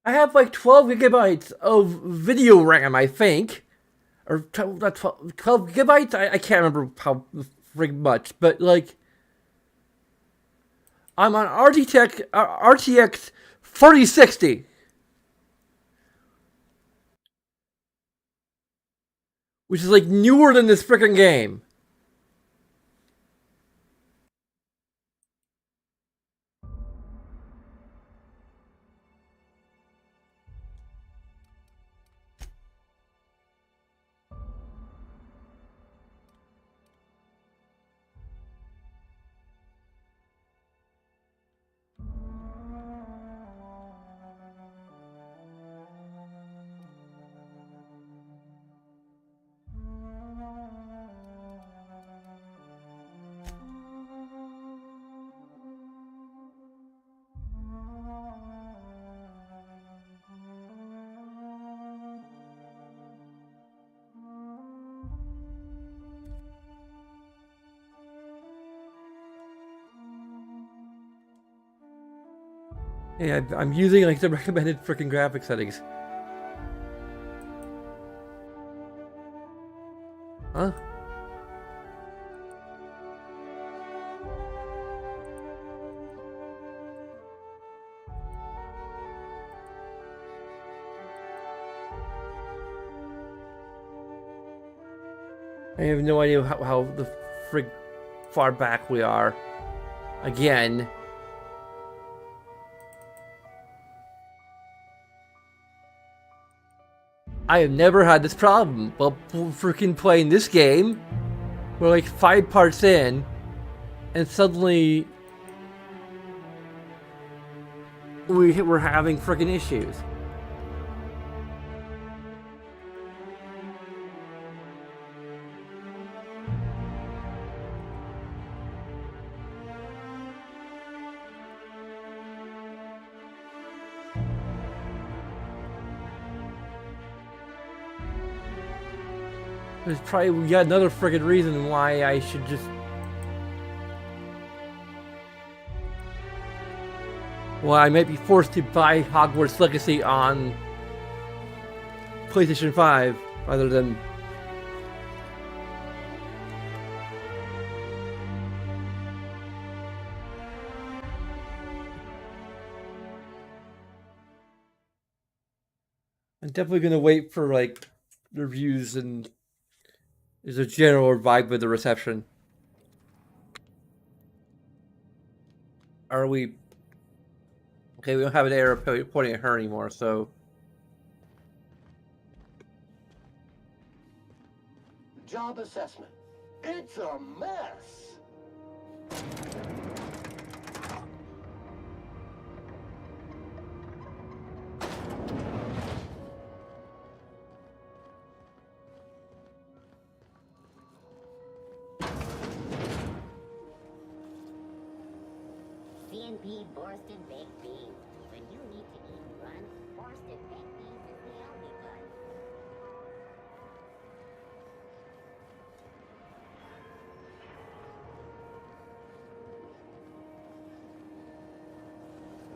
I have like 12 gigabytes of video RAM, I think. Or 12 gigabytes? I can't remember how freaking much. But like, I'm on RTX 4060, which is like newer than this freaking game. Yeah, I'm using like the recommended freaking graphic settings. Huh? I have no idea how the frig far back we are. Again. I have never had this problem while freaking playing this game. We're like 5 parts in, and suddenly we're having freaking issues. There's probably yet another friggin' reason why I should just... Well, I might be forced to buy Hogwarts Legacy on PlayStation 5 rather than... I'm definitely gonna wait for like reviews and there's a general vibe with the reception. Are we... Okay, we don't have an arrow pointing at her anymore, so... Job assessment. It's a mess. C&P Borsted Baked Beans. When you need to eat brunch, Borsted Baked Beans is the only one.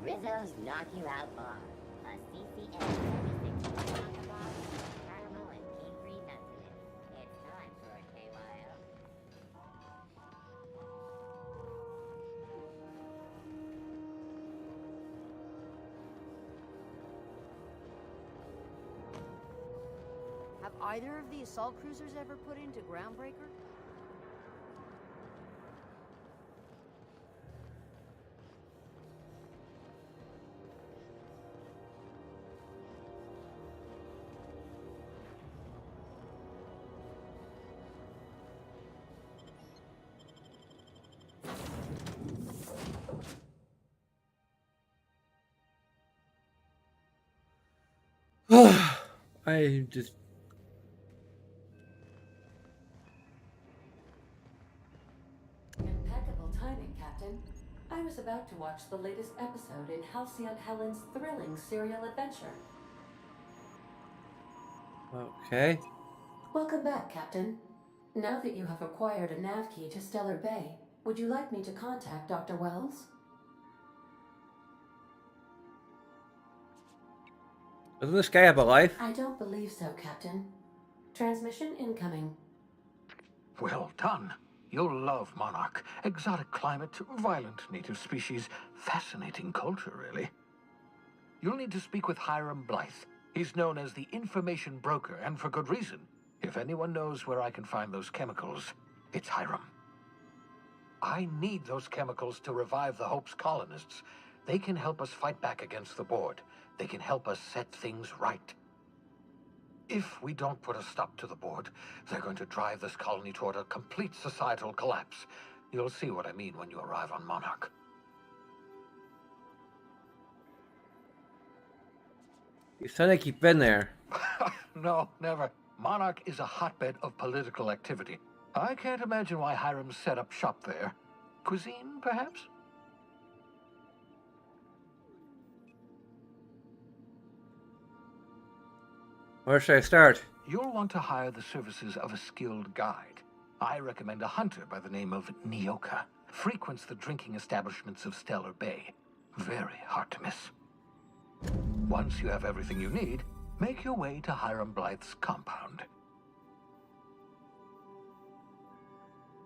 Rizzo's Knock You Out Bar. A CCN 36 chocolate bar with caramel and tea-free nuts in it. It's time for a KYO. Have either of the assault cruisers ever put into Groundbreaker? I just... Impeccable timing, Captain. I was about to watch the latest episode in Halcyon Helen's thrilling serial adventure. Okay. Welcome back, Captain. Now that you have acquired a nav key to Stellar Bay, would you like me to contact Dr. Wells? Doesn't this guy have a life? I don't believe so, Captain. Transmission incoming. Well done. You'll love Monarch. Exotic climate, violent native species, fascinating culture, really. You'll need to speak with Hiram Blythe. He's known as the information broker, and for good reason. If anyone knows where I can find those chemicals, it's Hiram. I need those chemicals to revive the Hope's colonists. They can help us fight back against the Board. They can help us set things right. If we don't put a stop to the Board, they're going to drive this colony toward a complete societal collapse. You'll see what I mean when you arrive on Monarch. You sound like you've been there. No, never. Monarch is a hotbed of political activity. I can't imagine why Hiram set up shop there. Cuisine, perhaps? Where should I start? You'll want to hire the services of a skilled guide. I recommend a hunter by the name of Nyoka. Frequents the drinking establishments of Stellar Bay. Very hard to miss. Once you have everything you need, make your way to Hiram Blythe's compound.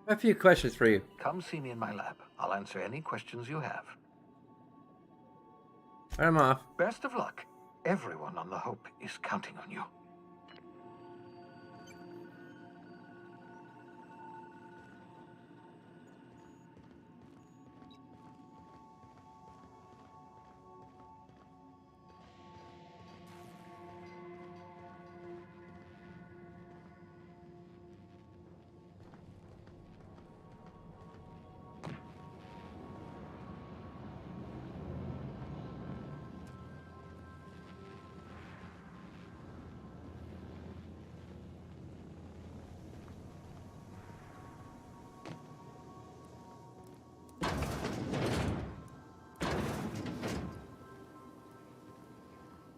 I have a few questions for you. Come see me in my lab. I'll answer any questions you have. I'm off. Best of luck. Everyone on the Hope is counting on you.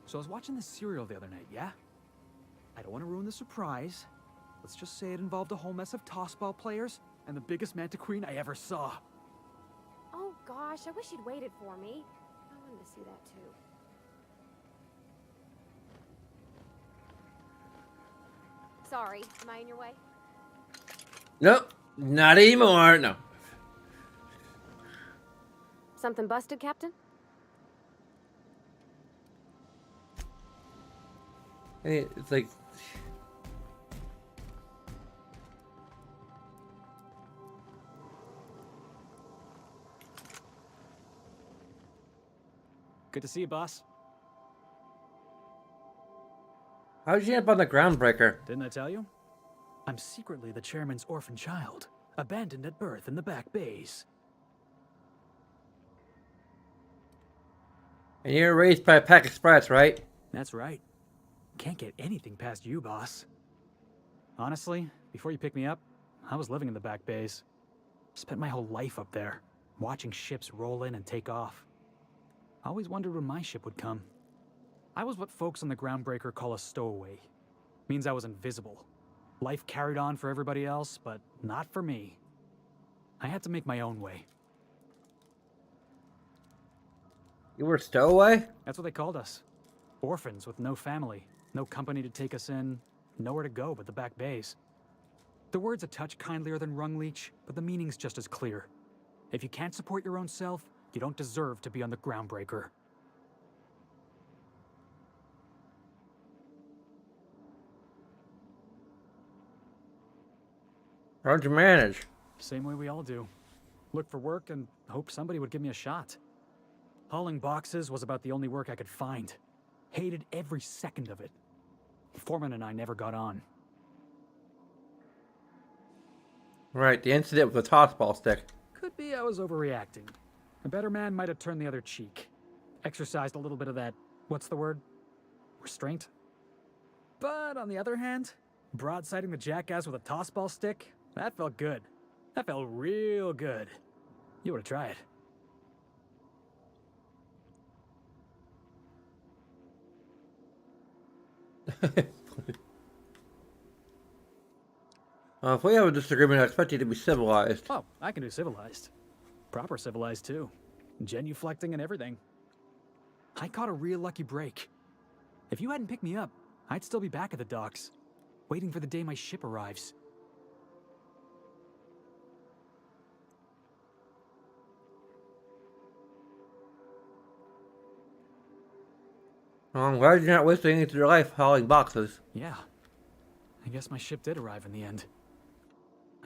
So I was watching this serial the other night, yeah? I don't want to ruin the surprise. Let's just say it involved a whole mess of tossball players and the biggest manta queen I ever saw. Oh gosh, I wish you'd waited for me. I wanted to see that too. Sorry, am I in your way? Nope, not anymore. No. Something busted, Captain? It's like Good to see you, boss. how'd you end up on the groundbreaker? Didn't I tell you? I'm secretly the chairman's orphan child, abandoned at birth in the back bays. And you were raised by a pack of sprats, right? That's right. Can't get anything past you, boss. Honestly, before you picked me up, I was living in the back bays. Spent my whole life up there, watching ships roll in and take off. Always wondered when my ship would come. I was what folks on the groundbreaker call a stowaway. Means I was invisible. Life carried on for everybody else, but not for me. I had to make my own way. You were a stowaway? That's what they called us. Orphans with no family, no company to take us in, nowhere to go but the back bays. The word's a touch kindlier than rung leech, but the meaning's just as clear. If you can't support your own self, you don't deserve to be on the groundbreaker. How'd you manage? Same way we all do. Look for work and hope somebody would give me a shot. Hauling boxes was about the only work I could find. Hated every second of it. Foreman and I never got on. Right, the incident with the tossball stick. Could be I was overreacting. A better man might have turned the other cheek. Exercised a little bit of that, what's the word? Restraint? But on the other hand, broadsiding the jackass with a tossball stick, that felt good. That felt real good. You ought to try it. If we have a disagreement, I expect you to be civilized. Oh, I can do civilized. Proper civilized, too. Genuflecting and everything. I caught a real lucky break. If you hadn't picked me up, I'd still be back at the docks, waiting for the day my ship arrives. Well, I'm glad you're not wasting any of your life hauling boxes. Yeah. I guess my ship did arrive in the end.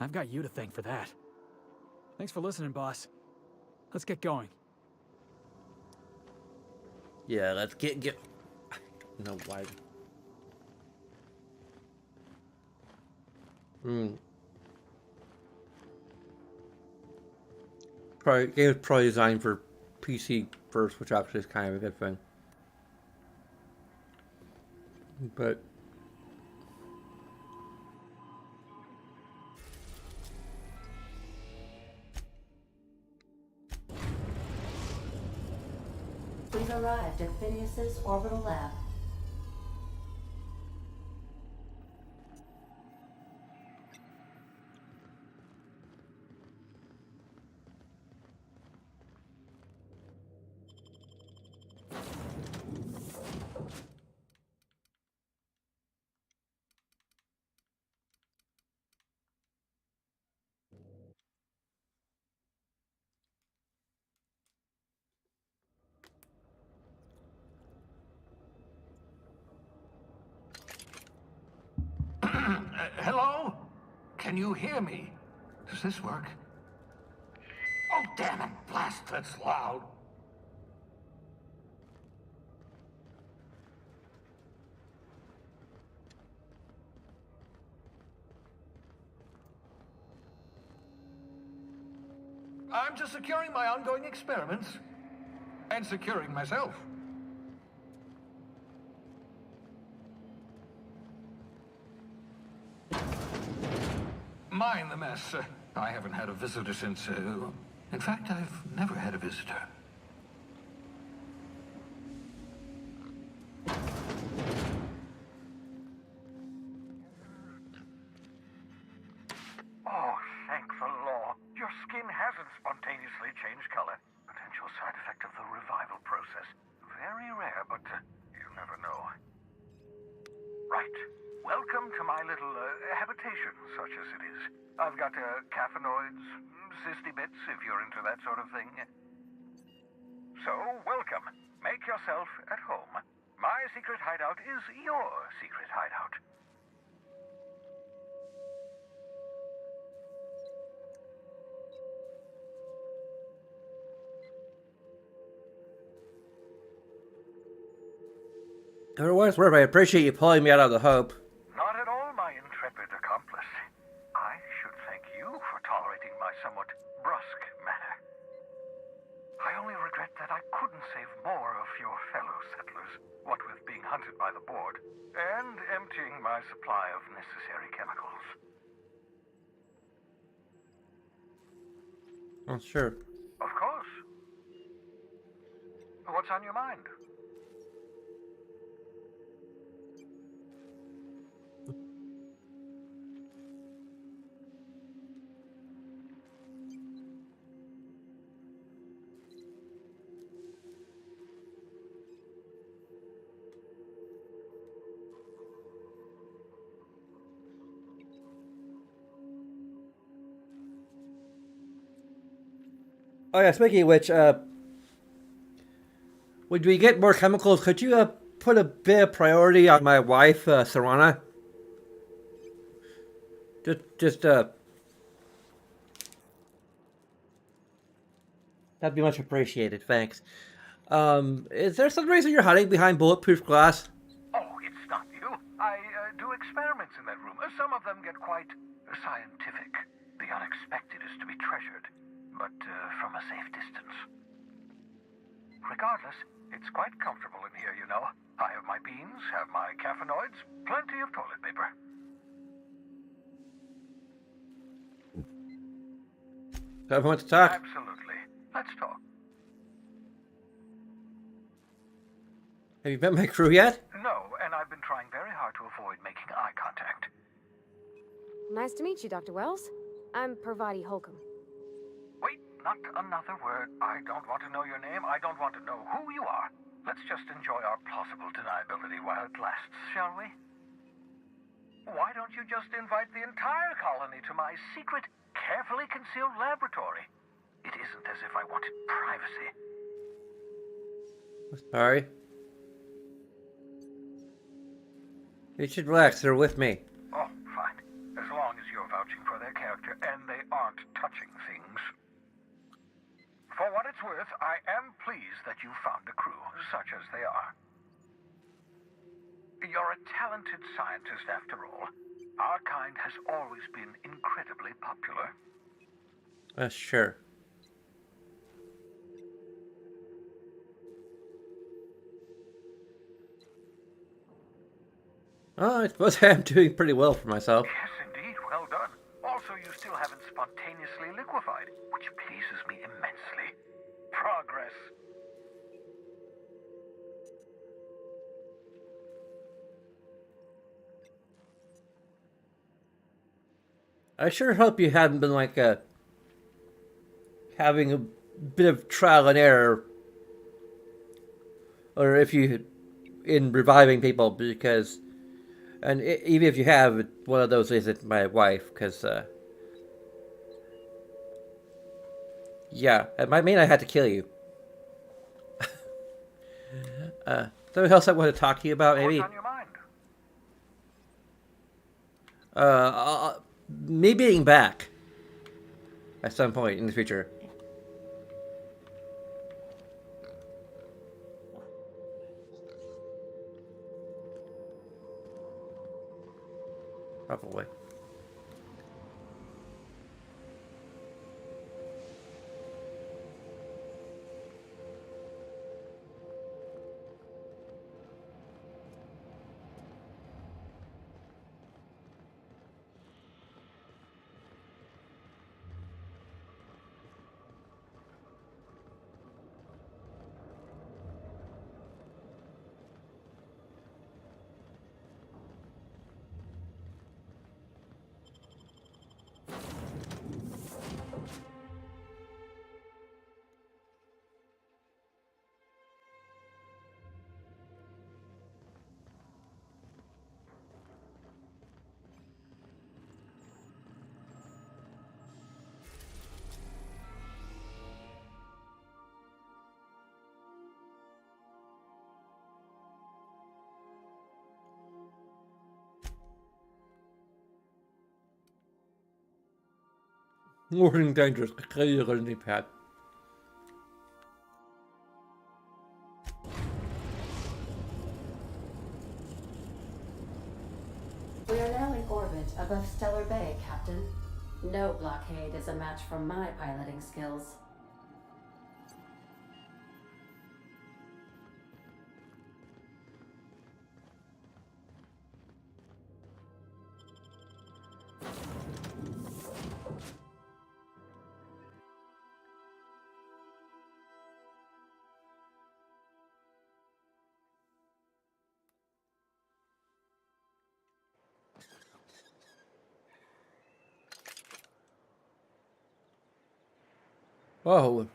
I've got you to thank for that. Thanks for listening, boss. Let's get going. Yeah, let's get. I don't know why. Probably game was probably designed for PC first, which actually is kind of a good thing. But We've arrived at Phineas's orbital lab. Hello? Can you hear me? Does this work? Oh, damn it! Blast, that's loud. I'm just securing my ongoing experiments. And securing myself. Mind the mess. I haven't had a visitor since, in fact, I've never had a visitor. Oh, thank the law. Your skin hasn't spontaneously changed color. Potential side effect of the revival process. Very rare, but you never know. Right. Welcome to my little habitation, such as it is. I've got caffeinoids, cysty bits, if you're into that sort of thing. So, welcome. Make yourself at home. My secret hideout is your secret hideout. for what it's worth, I appreciate you pulling me out of the hope. Not at all, my intrepid accomplice. I should thank you for tolerating my somewhat brusque manner. I only regret that I couldn't save more of your fellow settlers, what with being hunted by the board, and emptying my supply of necessary chemicals. Oh, sure. Of course. What's on your mind? Oh yeah, speaking of which, would we get more chemicals? Could you put a bit of priority on my wife, Serana? Just that'd be much appreciated. Thanks. Is there some reason you're hiding behind bulletproof glass? Oh, it's not you. I do experiments in that room. Some of them get quite scientific. The unexpected is to be treasured, but from a safe distance. Regardless, it's quite comfortable in here, you know. I have my beans, have my caffeinoids, plenty of toilet paper. Everyone wants to talk. Absolutely. Let's talk. Have you met my crew yet? No, and I've been trying very hard to avoid making eye contact. Nice to meet you, Dr. Wells. I'm Parvati Holcomb. Wait, not another word. I don't want to know your name. I don't want to know who you are. Let's just enjoy our plausible deniability while it lasts, shall we? Why don't you just invite the entire colony to my secret, carefully concealed laboratory? It isn't as if I wanted privacy. Sorry. You should relax. They're with me. Oh, fine. As long as you're vouching for their character and they aren't touching things. For what it's worth, I am pleased that you found a crew, such as they are. You're a talented scientist after all. Our kind has always been incredibly popular. Sure. Oh, I suppose I'm doing pretty well for myself. Yes, indeed. Well done. Also, you still haven't spontaneously liquefied, which pleases me immensely. Progress. I sure hope you haven't been like having a bit of trial and error, or if you in reviving people, because, and even if you have, one of those isn't my wife, because yeah, it might mean I had to kill you. Something else I want to talk to you about, maybe. What's on your mind? Me being back at some point in the future. Probably. Warning dangerous. Clear your knee pad. We are now in orbit above Stellar Bay, Captain. No blockade is a match for my piloting skills. Whoa.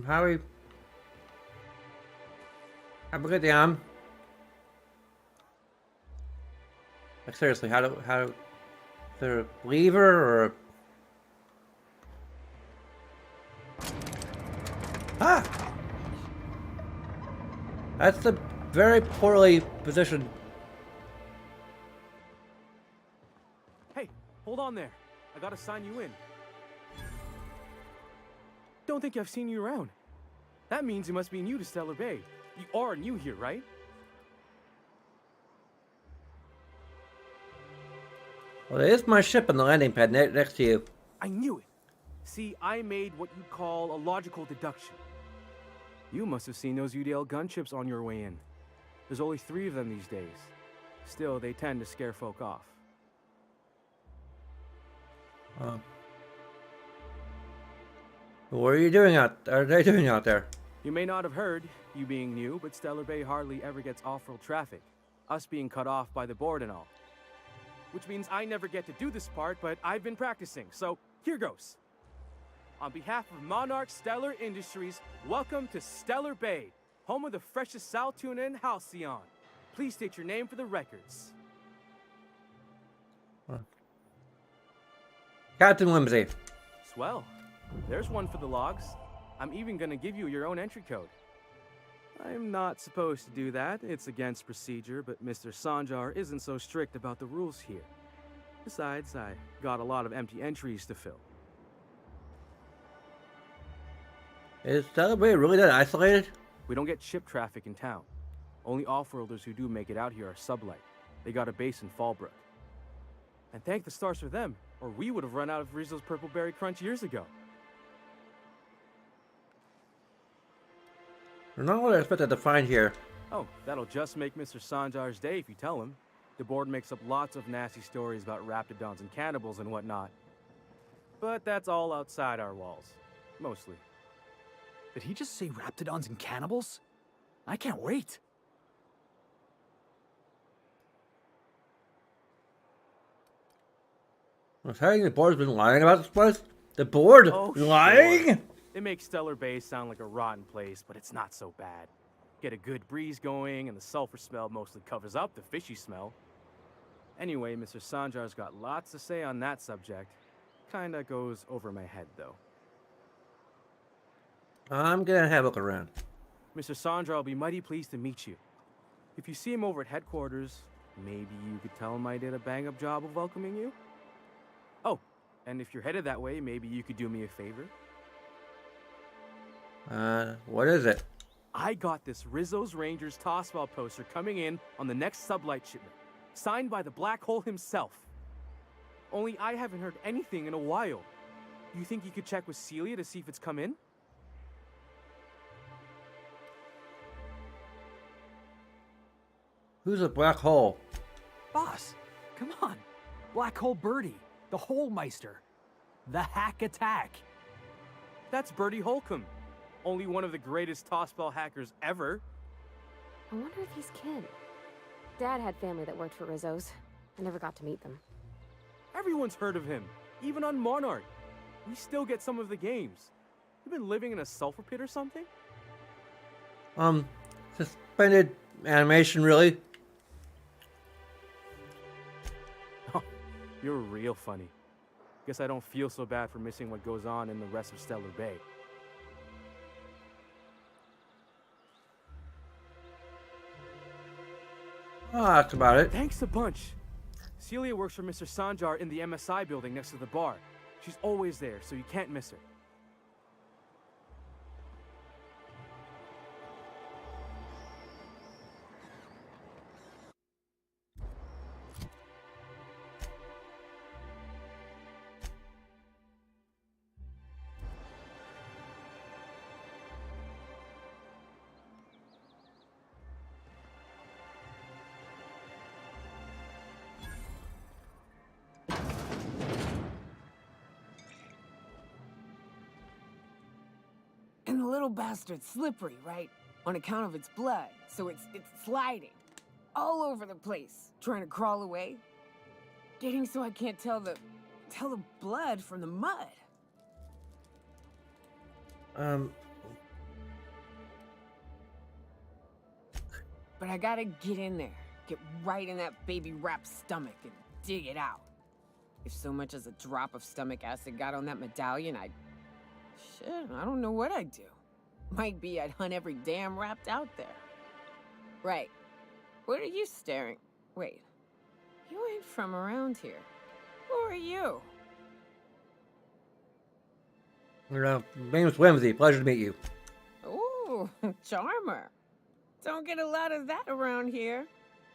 Harry. Have a good day, Like seriously, how is there a lever or That's a very poorly positioned. Hey, hold on there. I gotta sign you in. Don't think I've seen you around. That means you must be new to Stellar Bay. You are new here, right? Well, there's my ship on the landing pad next to you. I knew it. See, I made what you'd call a logical deduction. You must have seen those UDL gunships on your way in. There's only 3 of them these days. Still, they tend to scare folk off. What are they doing out there? You may not have heard, you being new, but Stellar Bay hardly ever gets off-road traffic. Us being cut off by the board and all. Which means I never get to do this part, but I've been practicing, so here goes. On behalf of Monarch Stellar Industries, welcome to Stellar Bay, home of the freshest sal tuna in Halcyon. Please state your name for the records. Captain Whimsy. Swell. There's one for the logs. I'm even gonna give you your own entry code. I'm not supposed to do that. It's against procedure, but Mr. Sanjar isn't so strict about the rules here. Besides, I got a lot of empty entries to fill. Is Stellar Bay really that isolated? We don't get ship traffic in town. Only off-worlders who do make it out here are sublight. They got a base in Fallbrook. And thank the stars for them, or we would have run out of Rizzo's Purple Berry Crunch years ago. Not what I expected to find here. Oh, that'll just make Mr. Sanjar's day if you tell him. The board makes up lots of nasty stories about raptidons and cannibals and whatnot. But that's all outside our walls. Mostly. Did he just say raptidons and cannibals? I can't wait. I'm saying the board's been lying about this place? The board? Oh, lying? sure. They make Stellar Bay sound like a rotten place, but it's not so bad. Get a good breeze going, and the sulfur smell mostly covers up the fishy smell. Anyway, Mr. Sanjar's got lots to say on that subject. Kinda goes over my head, though. I'm gonna have a look around. Mr. Sanjar will be mighty pleased to meet you. If you see him over at headquarters, maybe you could tell him I did a bang-up job of welcoming you? Oh, and if you're headed that way, maybe you could do me a favor? What is it? I got this Rizzo's Rangers Tossball poster coming in on the next sublight shipment, signed by the Black Hole himself. Only I haven't heard anything in a while. You think you could check with Celia to see if it's come in? Who's a black hole? Boss, come on. Black Hole Birdie, the Holmeister, the Hack Attack. That's Bertie Holcomb, only one of the greatest tossball hackers ever. I wonder if he's kin. Dad had family that worked for Rizzo's. I never got to meet them. Everyone's heard of him, even on Monarch. We still get some of the games. You been living in a sulfur pit or something? Suspended animation, really? You're real funny. Guess I don't feel so bad for missing what goes on in the rest of Stellar Bay. Oh, that's about it. Thanks a bunch. Celia works for Mr. Sanjar in the MSI building next to the bar. She's always there, so you can't miss her. And the little bastard's slippery, right? On account of its blood, so it's sliding. All over the place, trying to crawl away. Getting so I can't tell the blood from the mud. But I gotta get in there, get right in that baby rap's stomach and dig it out. If so much as a drop of stomach acid got on that medallion, shit, I don't know what I'd do. Might be I'd hunt every damn wrapped out there. Right. What are you staring? Wait. You ain't from around here. Who are you? My name's Whimsy. Pleasure to meet you. Ooh, charmer. Don't get a lot of that around here.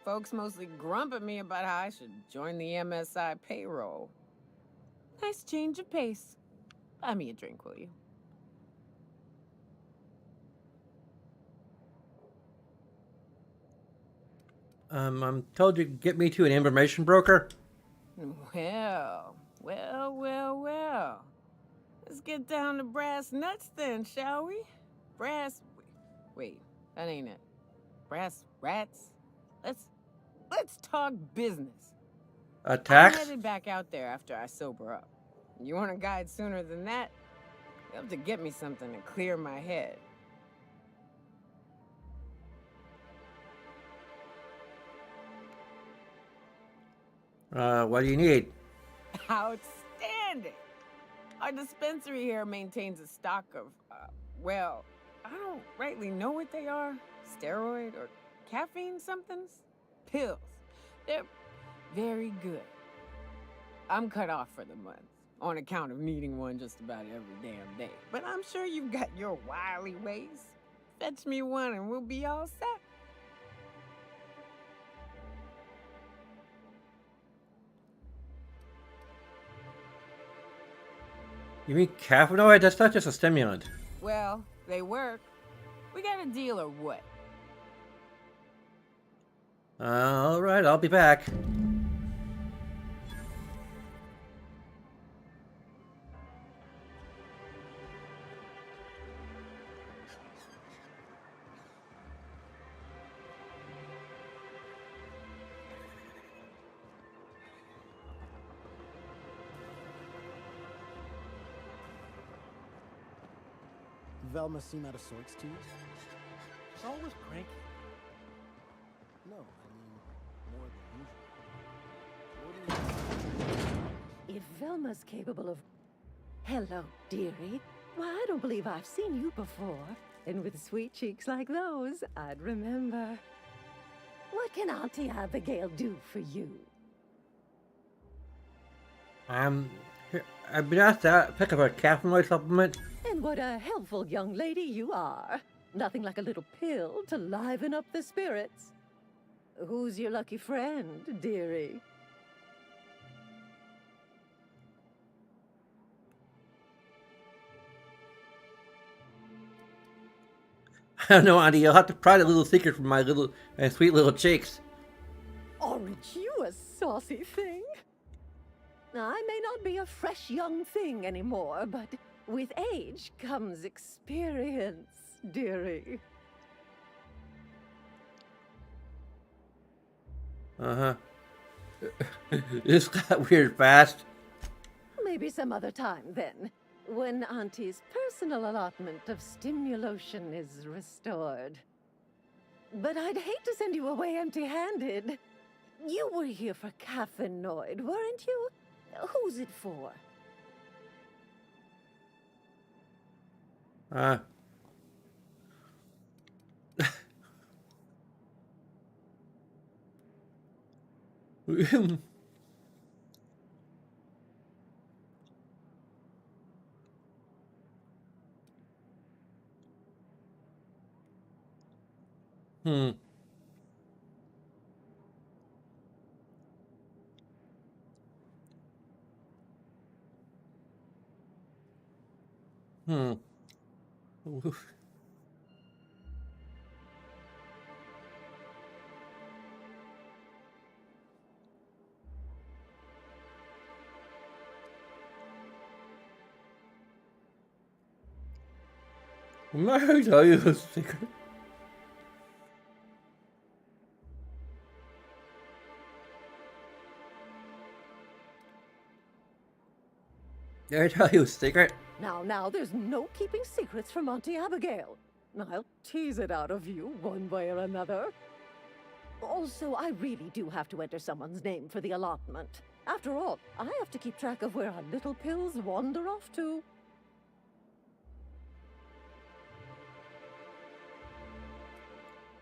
Folks mostly grump at me about how I should join the MSI payroll. Nice change of pace. Buy me a drink, will you? I'm told you to get me to an information broker. Well. Let's get down to brass nuts then, shall we? Brass. Wait, that ain't it. Brass rats. Let's talk business. I'm Tax? headed back out there after I sober up. You want a guide sooner than that? You have to get me something to clear my head. What do you need? Outstanding! Our dispensary here maintains a stock of, well, I don't rightly know what they are. Steroid or caffeine somethings? Pills. They're very good. I'm cut off for the month, on account of needing one just about every damn day. But I'm sure you've got your wily ways. Fetch me one and we'll be all set. You mean caffeinoid? That's not just a stimulant. Well, they work. We got a deal or what? Alright, I'll be back. Velma seem out of sorts to you? She's always cranky. No, I mean, more than usual. If Velma's capable of... Hello, dearie. Why, I don't believe I've seen you before. And with sweet cheeks like those, I'd remember. What can Auntie Abigail do for you? I've been asked to pick up a caffeinoid supplement. And what a helpful young lady you are. Nothing like a little pill to liven up the spirits. Who's your lucky friend, dearie? I don't know, Auntie. You'll have to pry a little secret from my sweet little cheeks. Aren't you a saucy thing? I may not be a fresh young thing anymore, but with age comes experience, dearie. Uh-huh. This got weird fast. Maybe some other time, then, when Auntie's personal allotment of stimulation is restored. But I'd hate to send you away empty-handed. You were here for caffeinoid, weren't you? Who's it for? Hmm. Oof. I'm not going to tell you a secret. Did I tell you a secret? Now, there's no keeping secrets from Auntie Abigail. I'll tease it out of you one way or another. Also, I really do have to enter someone's name for the allotment. After all, I have to keep track of where our little pills wander off to.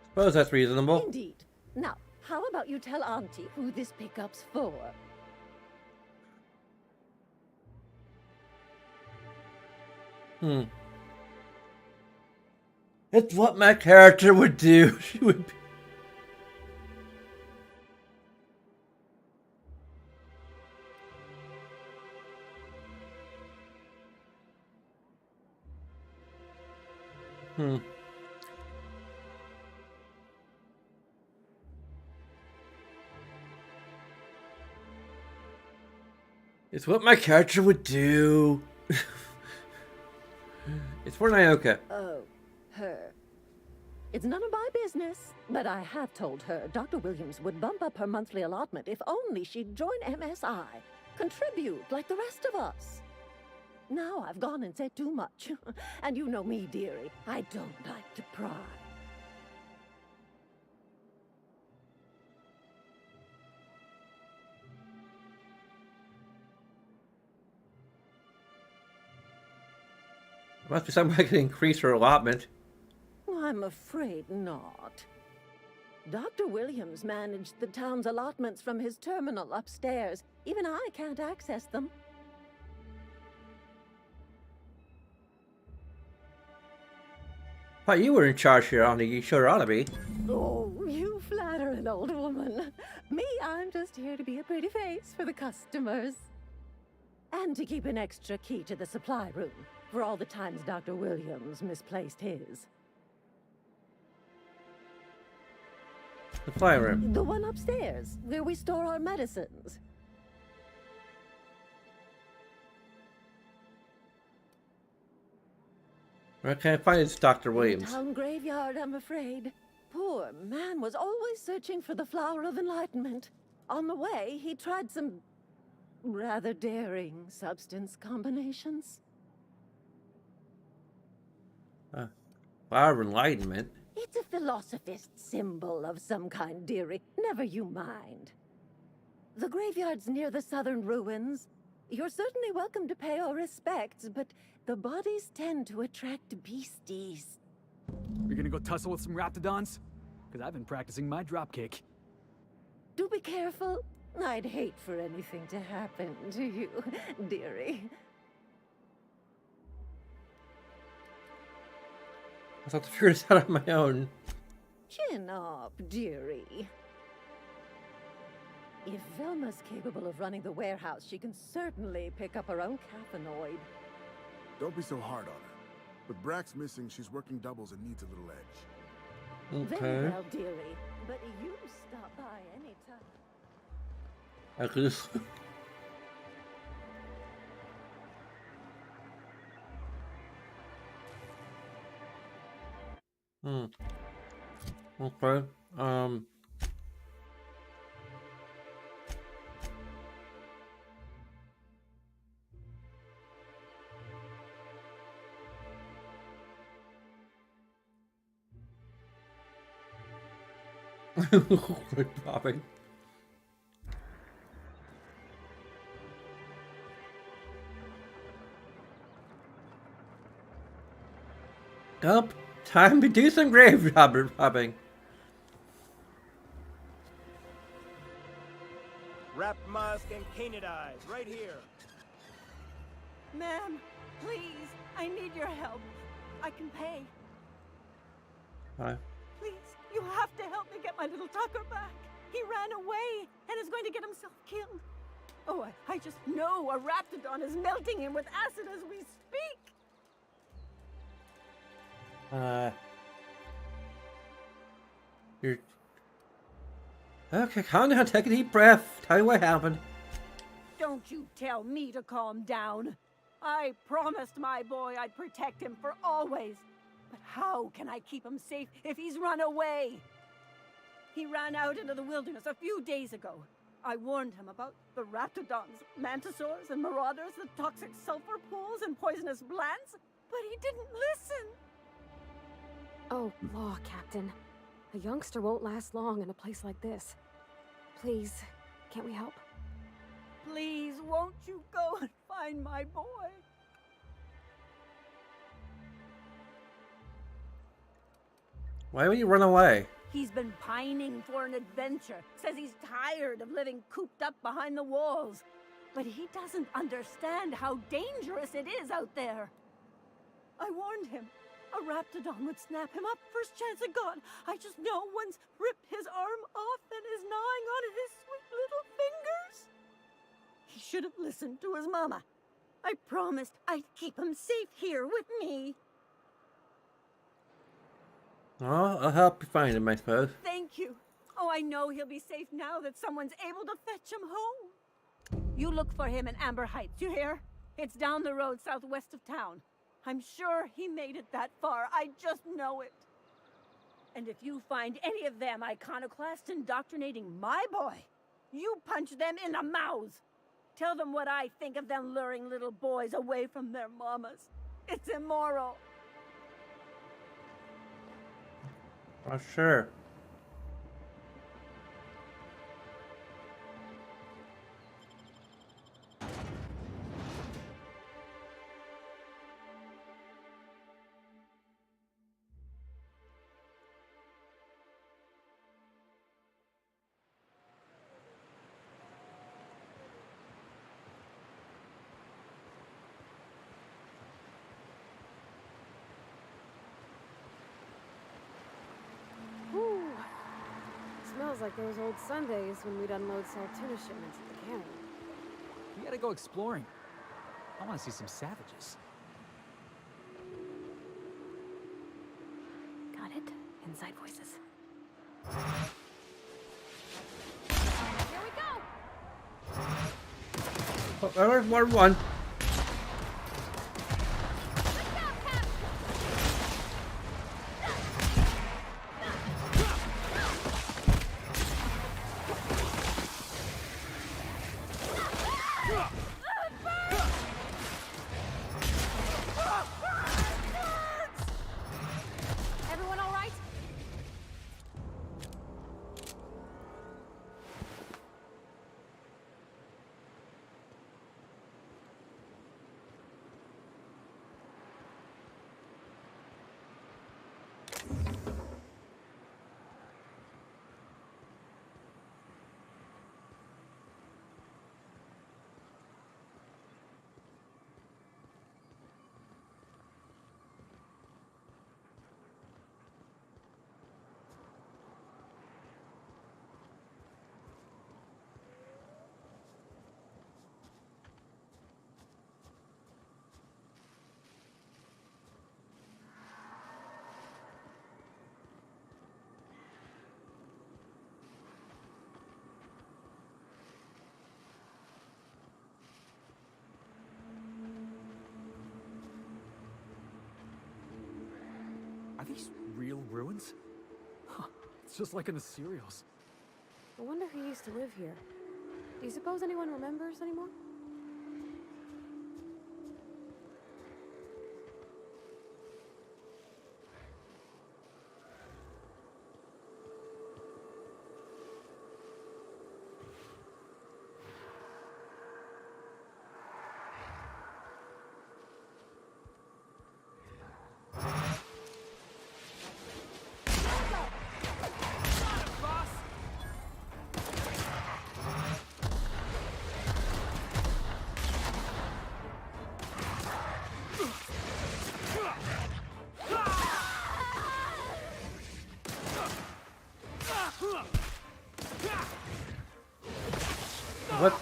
Suppose that's reasonable. Indeed. Now, how about you tell Auntie who this pickup's for? It's what my character would do. She would be... Hmm. It's what my character would do. It's for Nyoka. Oh, her. It's none of my business, but I have told her Dr. Williams would bump up her monthly allotment if only she'd join MSI. Contribute like the rest of us. Now I've gone and said too much. And you know me, dearie. I don't like to pry. Must be some way I can increase her allotment. I'm afraid not. Dr. Williams managed the town's allotments from his terminal upstairs. Even I can't access them. Thought you were in charge here, Auntie. You sure ought to be. Oh, you flatter an old woman. Me, I'm just here to be a pretty face for the customers. And to keep an extra key to the supply room for all the times Dr. Williams misplaced his. Supply room. The one upstairs, where we store our medicines. Where can I find this Dr. Williams? Town graveyard, I'm afraid. Poor man was always searching for the flower of enlightenment. On the way, he tried some rather daring substance combinations. Flower of enlightenment. It's a philosophist symbol of some kind, dearie. Never you mind. The graveyard's near the southern ruins. You're certainly welcome to pay our respects, but the bodies tend to attract beasties. You're gonna go tussle with some raptidons? Because I've been practicing my dropkick. Do be careful. I'd hate for anything to happen to you, dearie. I have to figure this out on my own. Chin up, dearie. If Velma's capable of running the warehouse, she can certainly pick up her own caffeinoid. Don't be so hard on her. With Brax missing, she's working doubles and needs a little edge. Okay. Very well, dearie. But you stop by any time. I could just... Okay. Quick popping. Up. Time to do some grave robbing. Wrap mask and painted eyes, right here. Ma'am, please, I need your help. I can pay. Hi. Please, you have to help me get my little Tucker back. He ran away and is going to get himself killed. Oh, I just know a raptidon is melting him with acid as we speak. You're... Okay, calm down, take a deep breath. Tell you what happened. Don't you tell me to calm down. I promised my boy I'd protect him for always. But how can I keep him safe if he's run away? He ran out into the wilderness a few days ago. I warned him about the raptidons, mantisaurs, and marauders, the toxic sulfur pools, and poisonous plants, but he didn't listen. Oh, law, Captain. A youngster won't last long in a place like this. Please, can't we help? Please, won't you go and find my boy? Why would you run away? He's been pining for an adventure. Says he's tired of living cooped up behind the walls. But he doesn't understand how dangerous it is out there. I warned him. A raptidon would snap him up first chance it got. I just know one's ripped his arm off and is gnawing on his sweet little fingers. He should have listened to his mama. I promised I'd keep him safe here with me. Well, I'll help you find him, I suppose. Thank you. Oh, I know he'll be safe now that someone's able to fetch him home. You look for him in Amber Heights, you hear? It's down the road southwest of town. I'm sure he made it that far. I just know it. And if you find any of them iconoclasts indoctrinating my boy, you punch them in the mouths. Tell them what I think of them luring little boys away from their mamas. It's immoral. Oh, sure. Whew. Smells like those old Sundays when we'd unload Saltuna shipments at the canyon. We gotta go exploring. I want to see some savages. Got it. Inside voices. Here we go! Oh, there's one. Everyone all right? Are these real ruins? Huh, it's just like in the serials. I wonder who used to live here. Do you suppose anyone remembers anymore? What?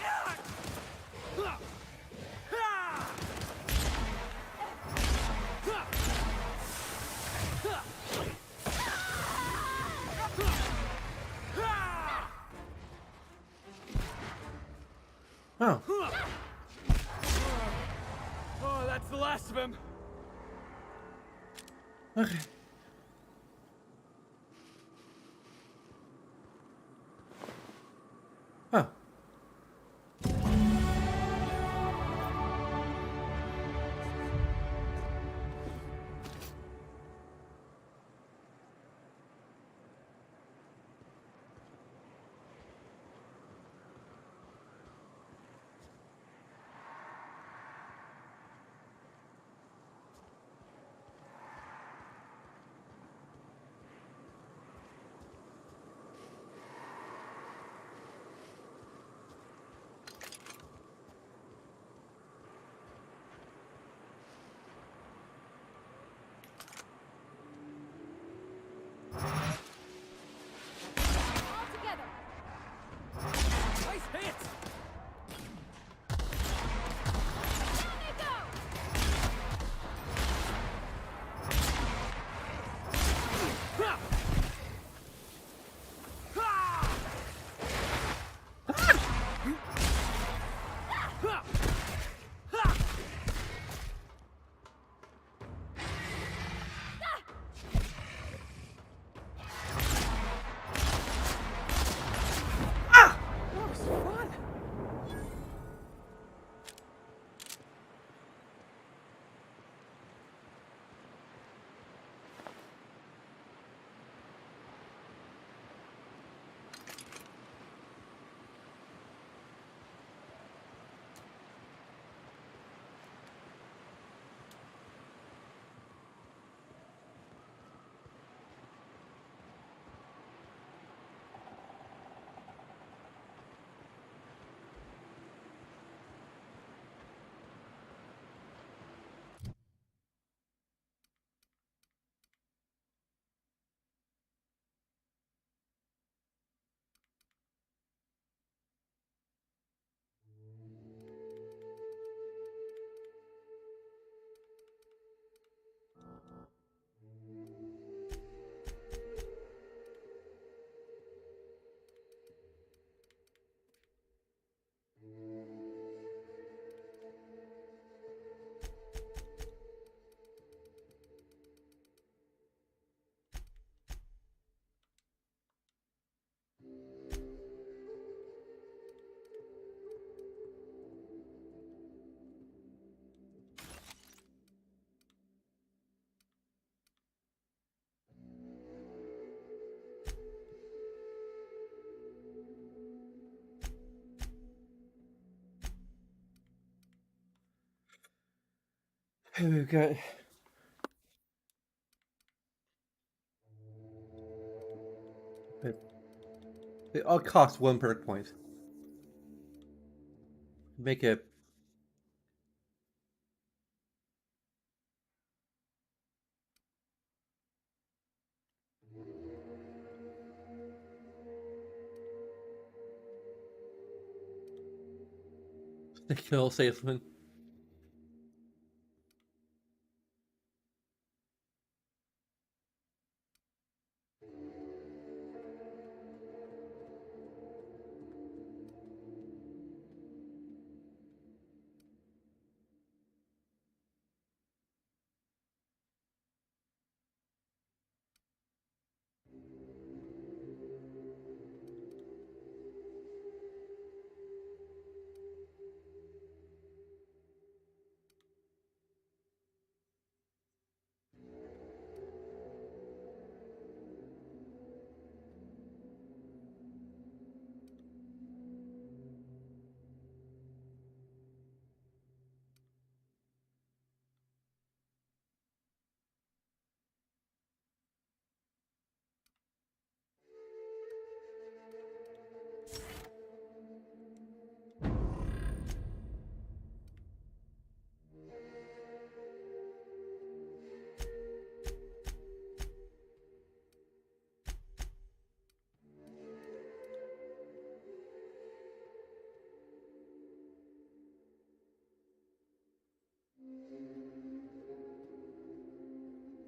Oh. Oh, that's the last of him. Okay. Oh. We've got. But they all cost 1 perk point. Make it. The kill salesman.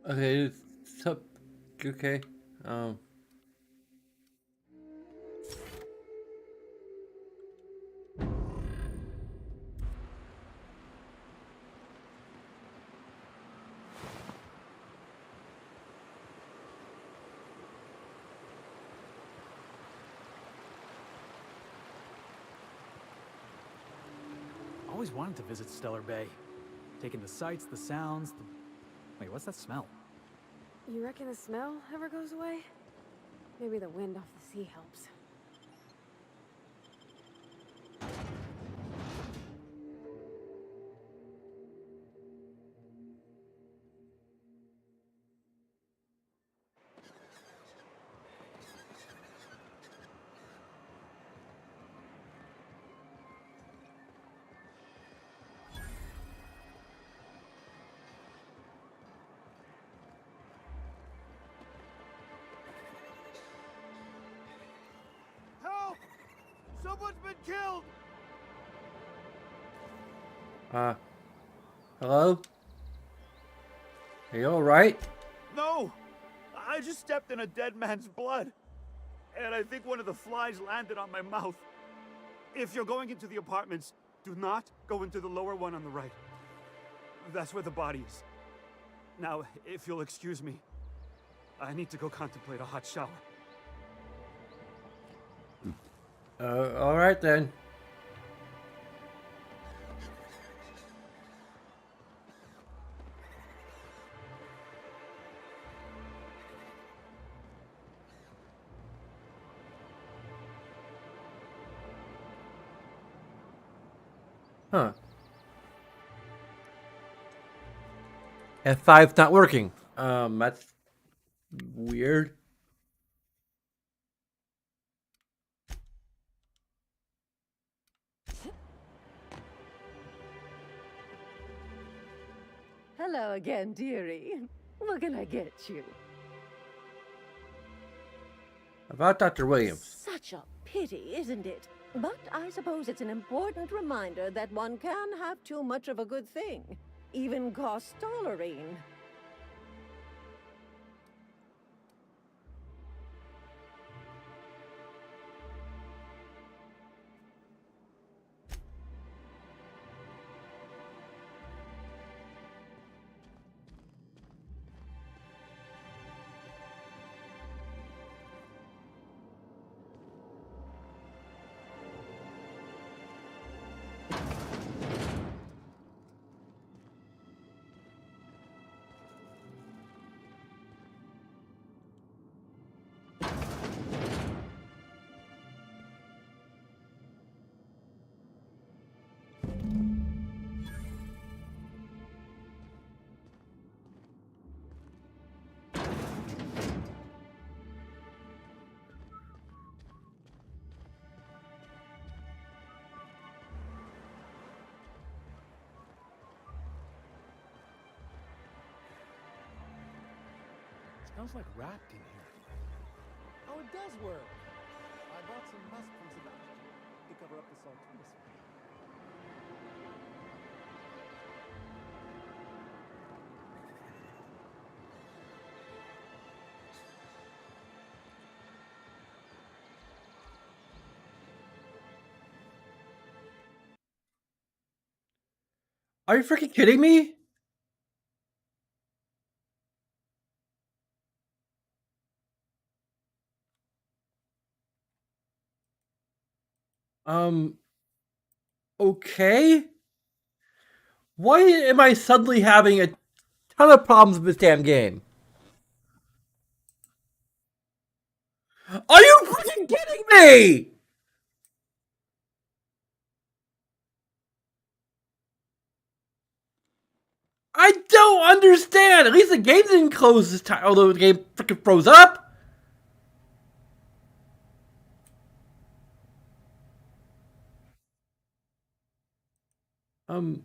Okay, so, okay. Always wanted to visit Stellar Bay. Taking the sights, the sounds, Wait, what's that smell? You reckon the smell ever goes away? Maybe the wind off the sea helps. Help! Someone's been killed! Hello? Are you alright? No! I just stepped in a dead man's blood. And I think one of the flies landed on my mouth. If you're going into the apartments, do not go into the lower one on the right. That's where the body is. Now, if you'll excuse me, I need to go contemplate a hot shower. Alright then. Huh. F5's not working. That's weird. Hello again, dearie. What can I get you? About Dr. Williams. Such a pity, isn't it? But I suppose it's an important reminder that one can have too much of a good thing. Even cost tolerine. Smells like rat in here. Oh, it does work. I bought some musk from Sebastian to cover up the saltiness. Are you freaking kidding me? Okay. Why am I suddenly having a ton of problems with this damn game? Are you freaking kidding me? I don't understand. At least the game didn't close this time, although the game freaking froze up. Um,